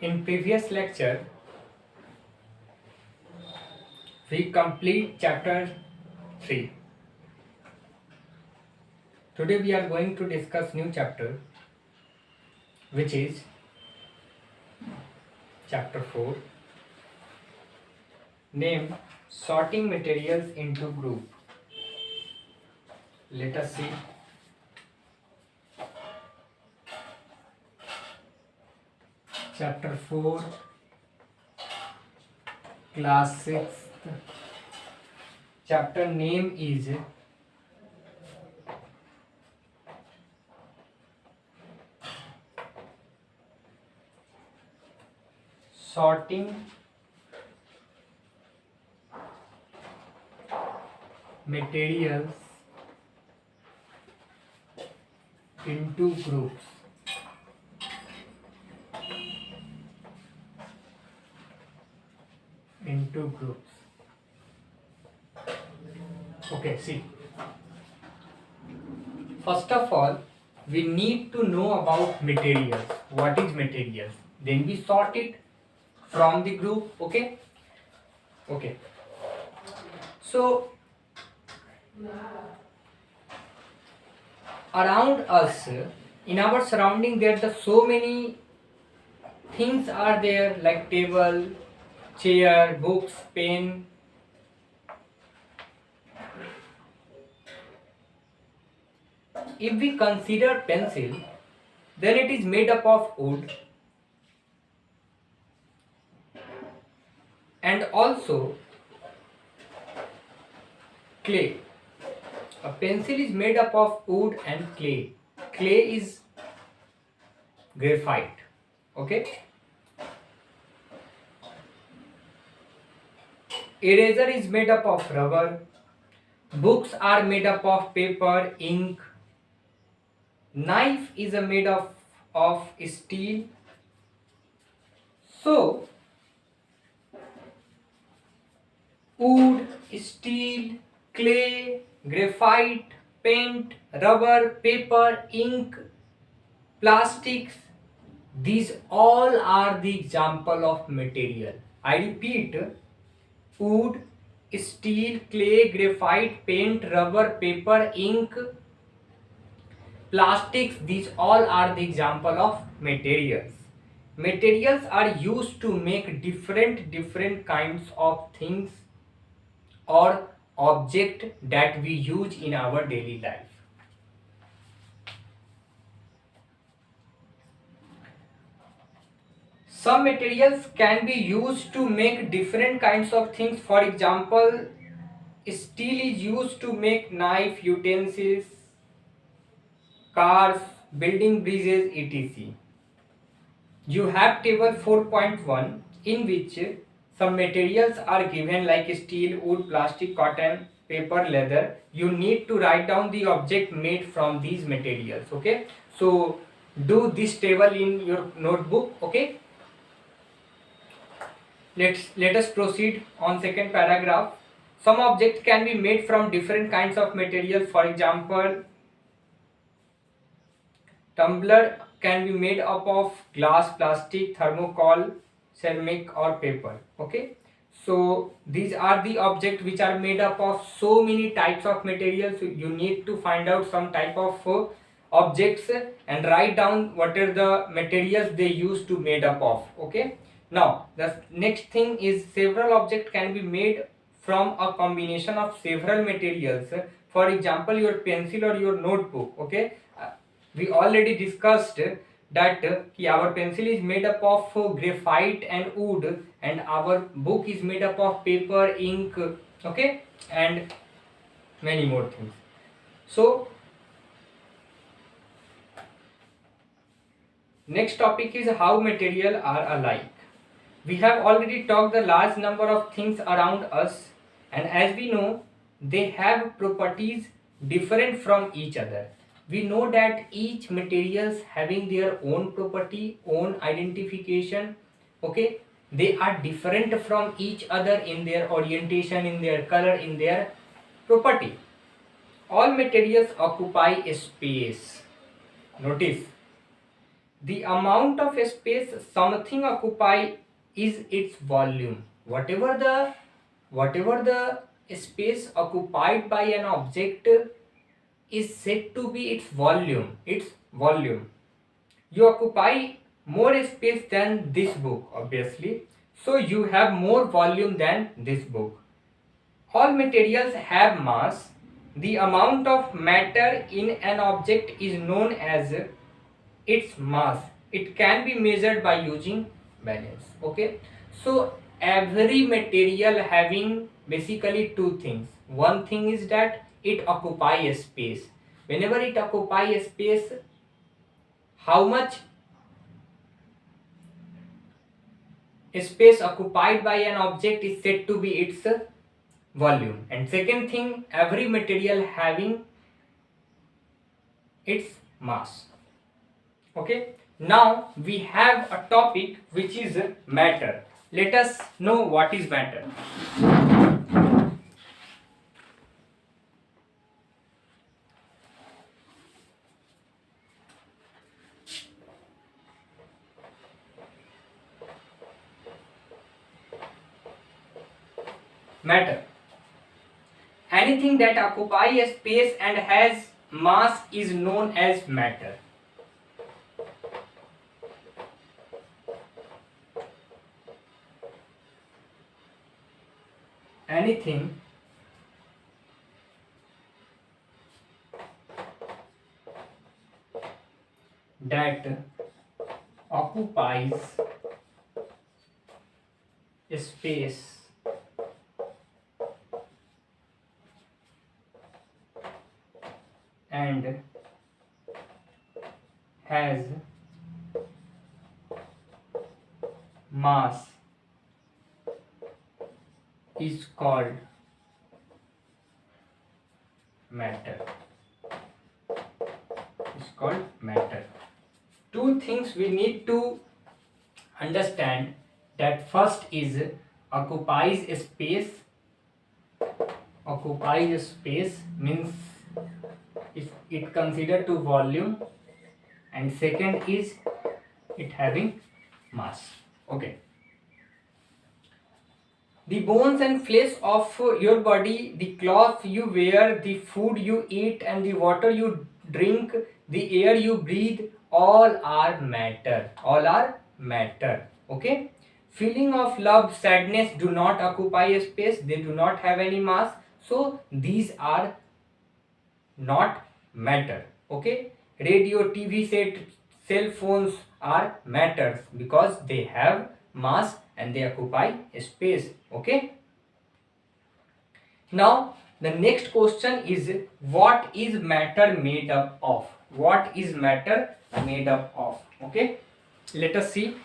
In previous lecture, we complete chapter 3. Today we are going to discuss new chapter, which is chapter 4, named Sorting Materials into Group. Let us see. Chapter 4, class 6. Chapter name is Sorting Materials into Groups. Okay, see. First of all, we need to know about materials. What is materials? Then we sort it from the group. Okay. So around us, in our surrounding, there are so many things are there, like table, chair, books, pen. If we consider pencil, then it is made up of wood and also clay. A pencil is made up of wood and clay. Clay is graphite. Okay. Eraser is made up of rubber. Books are made up of paper, ink. Knife is made of steel. So, wood, steel, clay, graphite, paint, rubber, paper, ink, plastics, these all are the example of material. I repeat, wood, steel, clay, graphite, paint, rubber, paper, ink, plastics, these all are the example of materials. Materials are used to make different kinds of things or object that we use in our daily life. Some materials can be used to make different kinds of things. For example, steel is used to make knife, utensils, cars, building bridges, etc. You have table 4.1 in which some materials are given like steel, wood, plastic, cotton, paper, leather. You need to write down the object made from these materials. Okay, so do this table in your notebook. Okay, let us proceed on second paragraph. Some objects can be made from different kinds of materials. For example, tumbler can be made up of glass, plastic, thermocol, ceramic or paper. Okay, so these are the objects which are made up of so many types of materials. So you need to find out some type of objects and write down what are the materials they used to made up of. Okay, now the next thing is several objects can be made from a combination of several materials. For example, your pencil or your notebook. Okay, we already discussed that our pencil is made up of graphite and wood, and our book is made up of paper, ink, okay, and many more things. So next topic is how material are alike. We have already talked the large number of things around us, and as we know, they have properties different from each other. We know that each materials having their own property, own identification. Okay, they are different from each other in their orientation, in their color, in their property. All materials occupy a space. Notice, the amount of space something occupy is its volume. Whatever the space occupied by an object is said to be its volume. You occupy more space than this book, obviously, so you have more volume than this book. All materials have mass. The amount of matter in an object is known as its mass. It can be measured by using balance. Okay, so every material having basically two things. One thing is that it occupies space. Whenever it occupies space, how much space occupied by an object is said to be its volume. And second thing, every material having its mass. Okay, now we have a topic which is matter. Let us know what is matter. Matter: anything that occupies a space and has mass is known as matter. Anything that occupies space and has mass is called matter. Two things we need to understand. That first is occupies space. Occupies space means it considered to volume, and second is it having mass. Okay. The bones and flesh of your body, the clothes you wear, the food you eat, and the water you drink, the air you breathe, all are matter. Okay. Feeling of love, sadness do not occupy a space. They do not have any mass. So these are not matter. Okay. Radio, TV set, cell phones are matters because they have mass and they occupy space. Okay. Now the next question is, what is matter made up of? Okay, let us see.